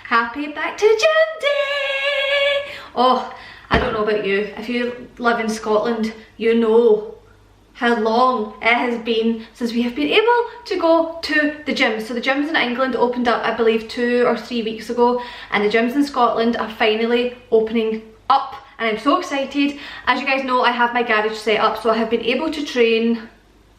Happy back to gym day! Oh, I don't know about you. If you live in Scotland, you know how long it has been since we have been able to go to the gym. So the gyms in England opened up, I believe, 2 or 3 weeks ago, and the gyms in Scotland are finally opening up, and I'm so excited. As you guys know, I have my garage set up, so I have been able to train,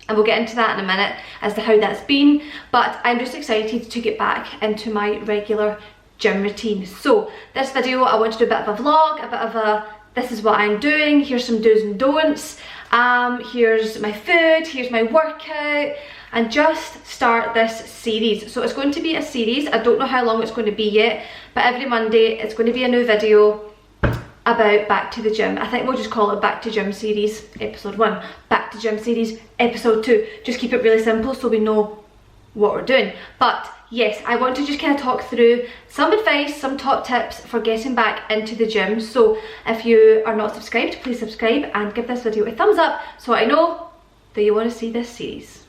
and we'll get into that in a minute as to how that's been, but I'm just excited to get back into my regular gym routine. So this video, I want to do a bit of a vlog, a bit of a this is what I'm doing, here's some do's and don'ts, here's my food, here's my workout, and just start this series. So it's going to be a series. I don't know how long it's going to be yet, but every Monday it's going to be a new video about back to the gym. I think we'll just call it back to gym series episode 1, back to gym series episode 2. Just keep it really simple so we know what we're doing. But yes, I want to just kind of talk through some advice, some top tips for getting back into the gym. So if you are not subscribed, please subscribe and give this video a thumbs up so I know that you want to see this series.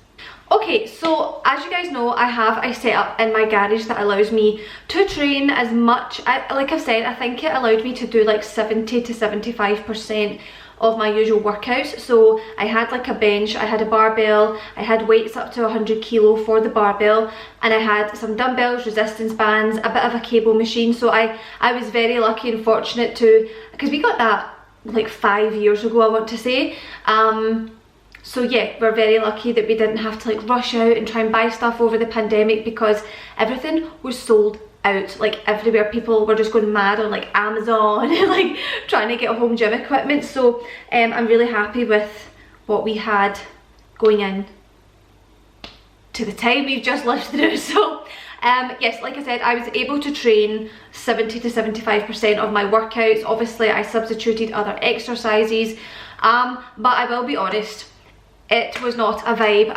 Okay, so as you guys know, I have a setup in my garage that allows me to train as much. Like I've said, I think it allowed me to do like 70 to 75% of my usual workouts. So I had like a bench, I had a barbell, I had weights up to 100 kilo for the barbell, and I had some dumbbells, resistance bands, a bit of a cable machine. So I was very lucky and fortunate to, because we got that like 5 years ago, I want to say. So yeah, we're very lucky that we didn't have to like rush out and try and buy stuff over the pandemic, because everything was sold out like everywhere. People were just going mad on like Amazon and like trying to get home gym equipment. So I'm really happy with what we had going in to the time we've just lived through. So yes, like I said, I was able to train 70 to 75% of my workouts. Obviously I substituted other exercises, but I will be honest, it was not a vibe.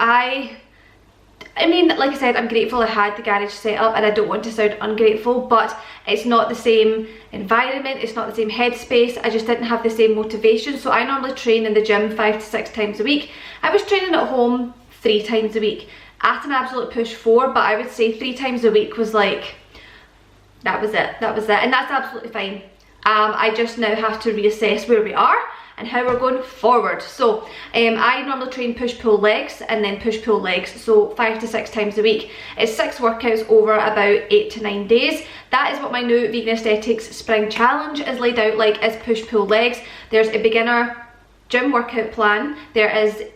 I mean, like I said, I'm grateful I had the garage set up, and I don't want to sound ungrateful, but it's not the same environment, it's not the same headspace. I just didn't have the same motivation. So I normally train in the gym 5 to 6 times a week. I was training at home 3 times a week. At an absolute push 4, but I would say 3 times a week was like, that was it, and that's absolutely fine. I just now have to reassess where we are and how we're going forward. So I normally train push-pull legs and then push-pull legs, so 5 to 6 times a week. It's 6 workouts over about 8 to 9 days. That is what my new Vegan Aesthetics Spring Challenge is laid out like, is push-pull legs. There's a beginner gym workout plan,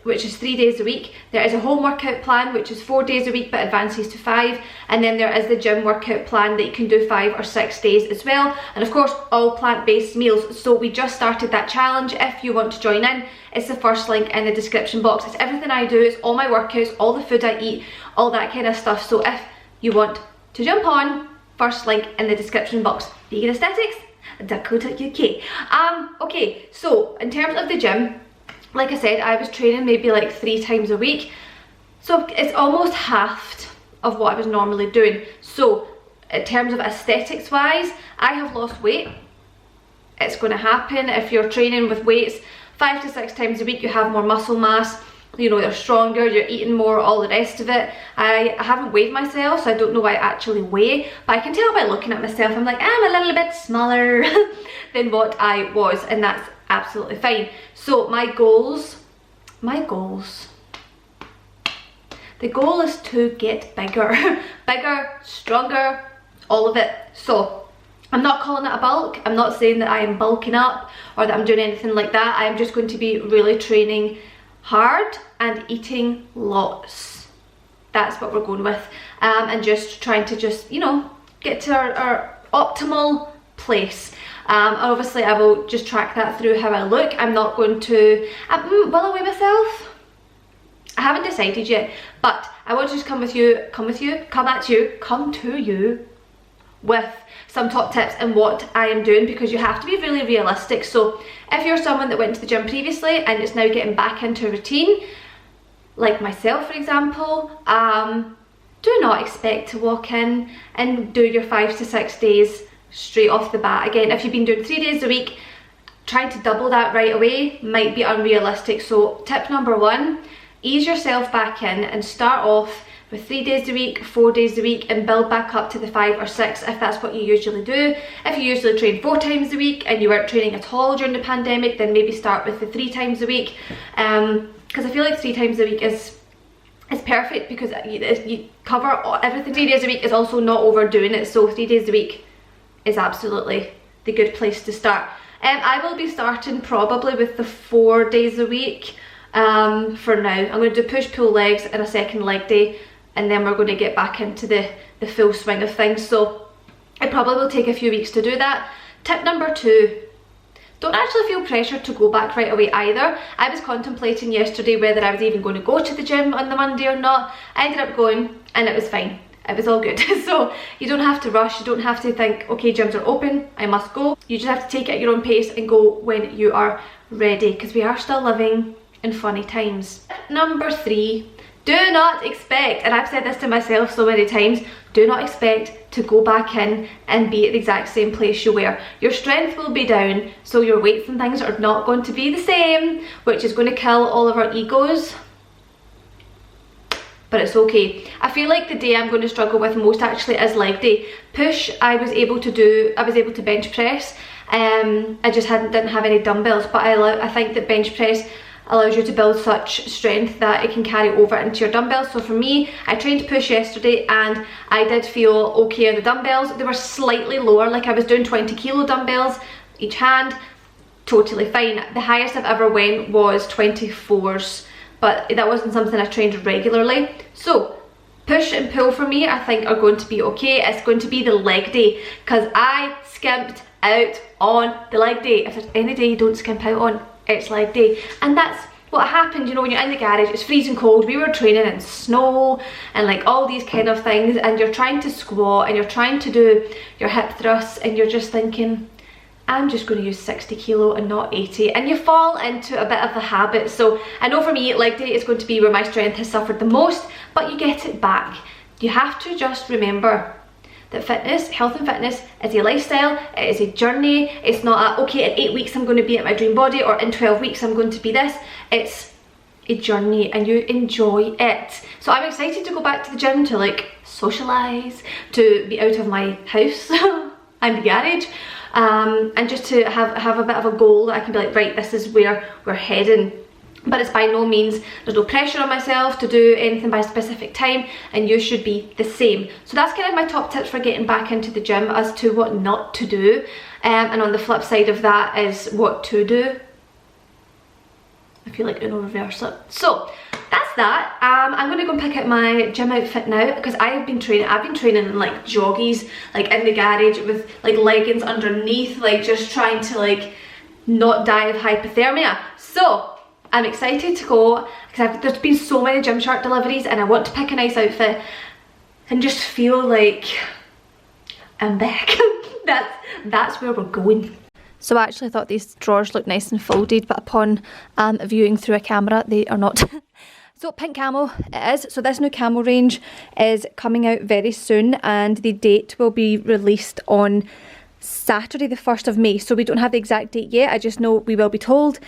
which is 3 days a week. There is a home workout plan, which is 4 days a week but advances to 5, and then there is the gym workout plan that you can do 5 or 6 days as well, and of course all plant-based meals. So we just started that challenge. If you want to join in, it's the first link in the description box. It's everything I do, it's all my workouts, all the food I eat, all that kind of stuff. So if you want to jump on, first link in the description box. Vegan Aesthetics .co.uk. Okay, so in terms of the gym, like I said, I was training maybe like 3 times a week, so it's almost halved of what I was normally doing. So in terms of aesthetics wise, I have lost weight. It's going to happen. If you're training with weights 5 to 6 times a week, you have more muscle mass, you know, you're stronger, you're eating more, all the rest of it. I haven't weighed myself, so I don't know what I actually weigh, but I can tell by looking at myself, I'm like, I'm a little bit smaller than what I was, and that's absolutely fine. So my goals, the The goal is to get bigger. Bigger, stronger, all of it. So I'm not calling it a bulk. I'm not saying that I am bulking up or that I'm doing anything like that. I'm just going to be really training hard and eating lots. That's what we're going with. And just trying to just, you know, get to our optimal place. Obviously I will just track that through how I look. I'm not going to will I weigh myself? I haven't decided yet, but I want to just come to you with some top tips and what I am doing, because you have to be really realistic. So if you're someone that went to the gym previously and is now getting back into a routine, like myself for example, do not expect to walk in and do your 5 to 6 days straight off the bat. Again, if you've been doing 3 days a week, trying to double that right away might be unrealistic. So tip number 1, ease yourself back in and start off with 3 days a week, 4 days a week, and build back up to the 5 or 6 if that's what you usually do. If you usually train 4 times a week and you weren't training at all during the pandemic, then maybe start with the 3 times a week. Because I feel like 3 times a week is perfect, because you cover everything. 3 days a week is also not overdoing it, so 3 days a week is absolutely the good place to start. I will be starting probably with the 4 days a week for now. I'm going to do push-pull legs and a second leg day, and then we're going to get back into the full swing of things. So it probably will take a few weeks to do that. Tip number 2, don't actually feel pressure to go back right away either. I was contemplating yesterday whether I was even going to go to the gym on the Monday or not. I ended up going and it was fine. It was all good. So you don't have to rush, you don't have to think, okay, gyms are open, I must go. You just have to take it at your own pace and go when you are ready, because we are still living in funny times. Number 3, do not expect, and I've said this to myself so many times, do not expect to go back in and be at the exact same place you were. Your strength will be down, so your weights and things are not going to be the same, which is going to kill all of our egos. But it's okay. I feel like the day I'm going to struggle with most actually is leg day. Push, I was able to bench press. I just didn't have any dumbbells, but I think that bench press allows you to build such strength that it can carry over into your dumbbells. So for me, I trained push yesterday and I did feel okay on the dumbbells. They were slightly lower, like I was doing 20 kilo dumbbells each hand, totally fine. The highest I've ever went was 24s, but that wasn't something I trained regularly. So push and pull for me I think are going to be okay. It's going to be the leg day, because I skimped out on the leg day. If there's any day you don't skimp out on, it's leg day. And that's what happened, you know, when you're in the garage, it's freezing cold, we were training in snow and like all these kind of things, and you're trying to squat and you're trying to do your hip thrusts and you're just thinking, I'm just going to use 60 kilo and not 80, and you fall into a bit of a habit. So I know for me, leg day is going to be where my strength has suffered the most, but you get it back. You have to just remember that fitness, health and fitness is a lifestyle, it is a journey. It's not a, okay, in 8 weeks I'm going to be at my dream body, or in 12 weeks I'm going to be this. It's a journey and you enjoy it. So I'm excited to go back to the gym, to like socialise, to be out of my house and the garage. And just to have a bit of a goal that I can be like, right, this is where we're heading. But it's by no means, there's no pressure on myself to do anything by a specific time, and you should be the same. So that's kind of my top tips for getting back into the gym as to what not to do. And on the flip side of that is what to do. I feel like Uno reverse it. So that's that. I'm gonna go and pick out my gym outfit now, because I've been training in like joggies, like in the garage with like leggings underneath, like just trying to like not die of hypothermia. So I'm excited to go, because there's been so many Gymshark deliveries and I want to pick a nice outfit and just feel like I'm back. that's where we're going. So I actually thought these drawers looked nice and folded, but upon viewing through a camera, they are not. So pink camo it is. So this new camo range is coming out very soon, and the date will be released on Saturday the 1st of May. So we don't have the exact date yet, I just know we will be told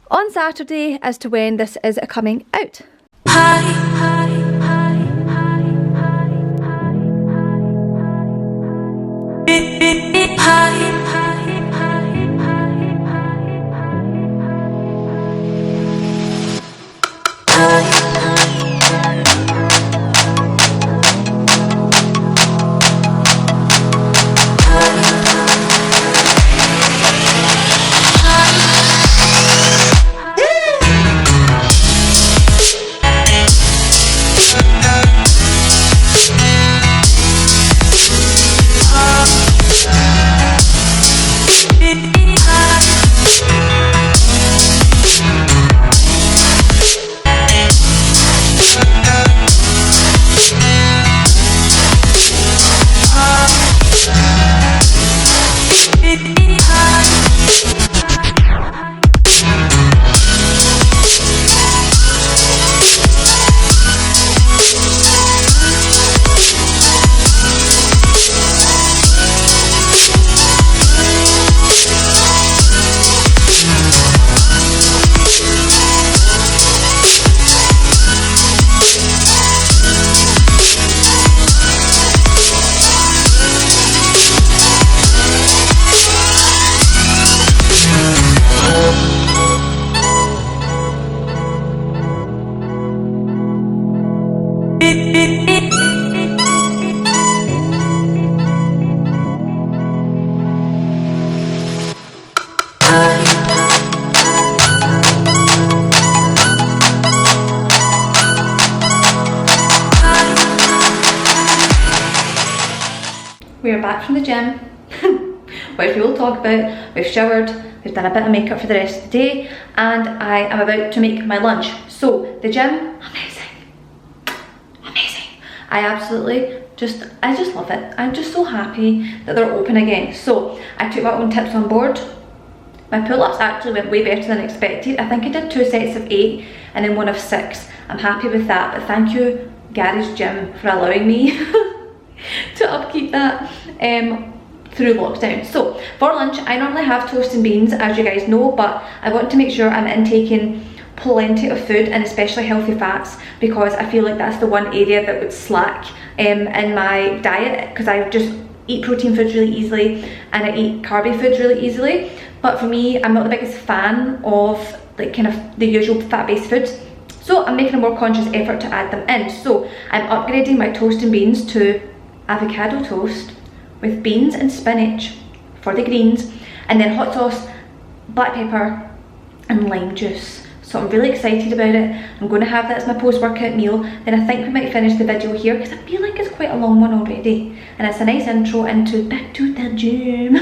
on Saturday as to when this is coming out. back from the gym, which we will talk about. We've showered, we've done a bit of makeup for the rest of the day, and I am about to make my lunch. So the gym, amazing, amazing. I just love it. I'm just so happy that they're open again. So I took my own tips on board. My pull-ups actually went way better than expected. I think I did 2 sets of 8 and then 1 of 6. I'm happy with that, but thank you Gary's Gym for allowing me to upkeep that through lockdown. So for lunch, I normally have toast and beans, as you guys know, but I want to make sure I'm intaking plenty of food, and especially healthy fats, because I feel like that's the one area that would slack in my diet, because I just eat protein foods really easily and I eat carby foods really easily. But for me, I'm not the biggest fan of like kind of the usual fat-based foods, so I'm making a more conscious effort to add them in. So I'm upgrading my toast and beans to avocado toast with beans and spinach for the greens, and then hot sauce, black pepper and lime juice. So I'm really excited about it. I'm going to have that as my post-workout meal. Then I think we might finish the video here, because I feel like it's quite a long one already, and it's a nice intro into back to the gym.